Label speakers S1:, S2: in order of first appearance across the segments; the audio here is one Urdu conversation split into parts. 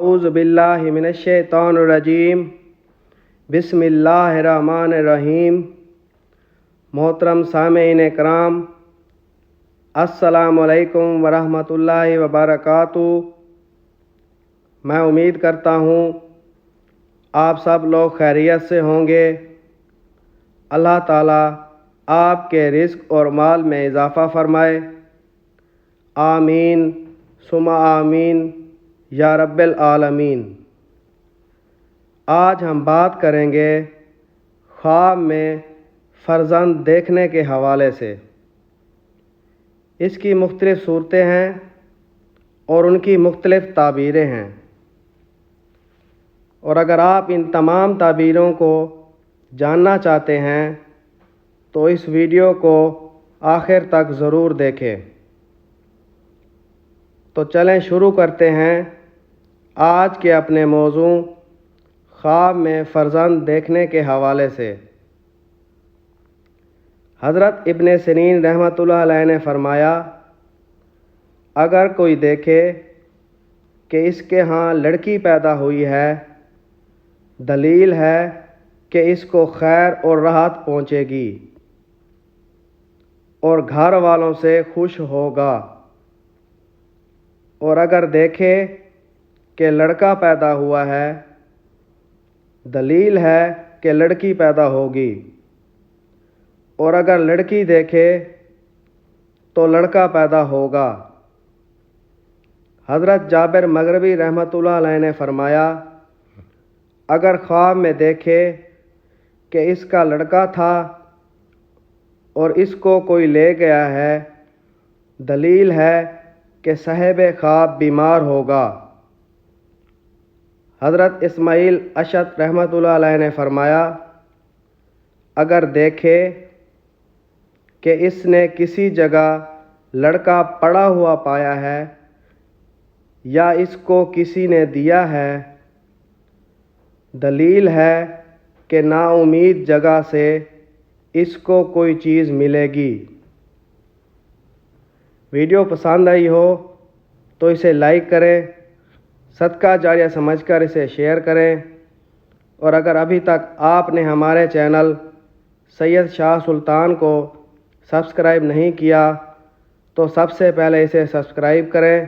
S1: اعوذ باللہ من الشیطان الرجیم بسم اللہ الرحمن الرحیم۔ محترم سامعین کرام، السلام علیکم ورحمۃ اللہ وبرکاتہ۔ میں امید کرتا ہوں آپ سب لوگ خیریت سے ہوں گے۔ اللہ تعالیٰ آپ کے رزق اور مال میں اضافہ فرمائے، آمین ثم آمین یا رب العالمین۔ آج ہم بات کریں گے خواب میں فرزند دیکھنے کے حوالے سے۔ اس کی مختلف صورتیں ہیں اور ان کی مختلف تعبیریں ہیں، اور اگر آپ ان تمام تعبیروں کو جاننا چاہتے ہیں تو اس ویڈیو کو آخر تک ضرور دیکھیں۔ تو چلیں شروع کرتے ہیں آج کے اپنے موضوع خواب میں فرزند دیکھنے کے حوالے سے۔ حضرت ابن سیرین رحمۃ اللہ علیہ نے فرمایا، اگر کوئی دیکھے کہ اس کے ہاں لڑکی پیدا ہوئی ہے، دلیل ہے کہ اس کو خیر اور راحت پہنچے گی اور گھر والوں سے خوش ہوگا، اور اگر دیکھے کہ لڑکا پیدا ہوا ہے، دلیل ہے کہ لڑکی پیدا ہوگی، اور اگر لڑکی دیکھے تو لڑکا پیدا ہوگا۔ حضرت جابر مغربی رحمۃ اللہ علیہ نے فرمایا، اگر خواب میں دیکھے کہ اس کا لڑکا تھا اور اس کو کوئی لے گیا ہے، دلیل ہے کہ صاحب خواب بیمار ہوگا۔ حضرت اسماعیل اشعث رحمۃ اللہ علیہ نے فرمایا، اگر دیکھے کہ اس نے کسی جگہ لڑکا پڑا ہوا پایا ہے یا اس کو کسی نے دیا ہے، دلیل ہے کہ نا امید جگہ سے اس کو کوئی چیز ملے گی۔ ویڈیو پسند آئی ہو تو اسے لائک کریں، صدقہ جاریہ سمجھ کر اسے شیئر کریں، اور اگر ابھی تک آپ نے ہمارے چینل سید شاہ سلطان کو سبسکرائب نہیں کیا تو سب سے پہلے اسے سبسکرائب کریں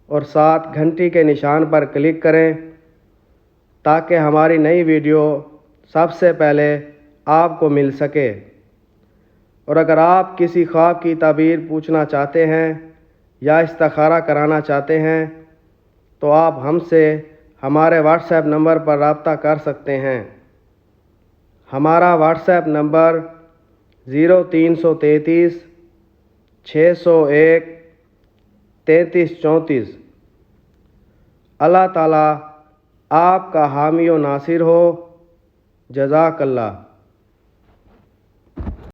S1: اور ساتھ گھنٹی کے نشان پر کلک کریں تاکہ ہماری نئی ویڈیو سب سے پہلے آپ کو مل سکے۔ اور اگر آپ کسی خواب کی تعبیر پوچھنا چاہتے ہیں یا استخارہ کرانا چاہتے ہیں تو آپ ہم سے ہمارے واٹس ایپ نمبر پر رابطہ کر سکتے ہیں۔ ہمارا واٹس ایپ نمبر 0333 601 3334۔ اللہ تعالیٰ آپ کا حامی و ناصر ہو۔ جزاک اللہ۔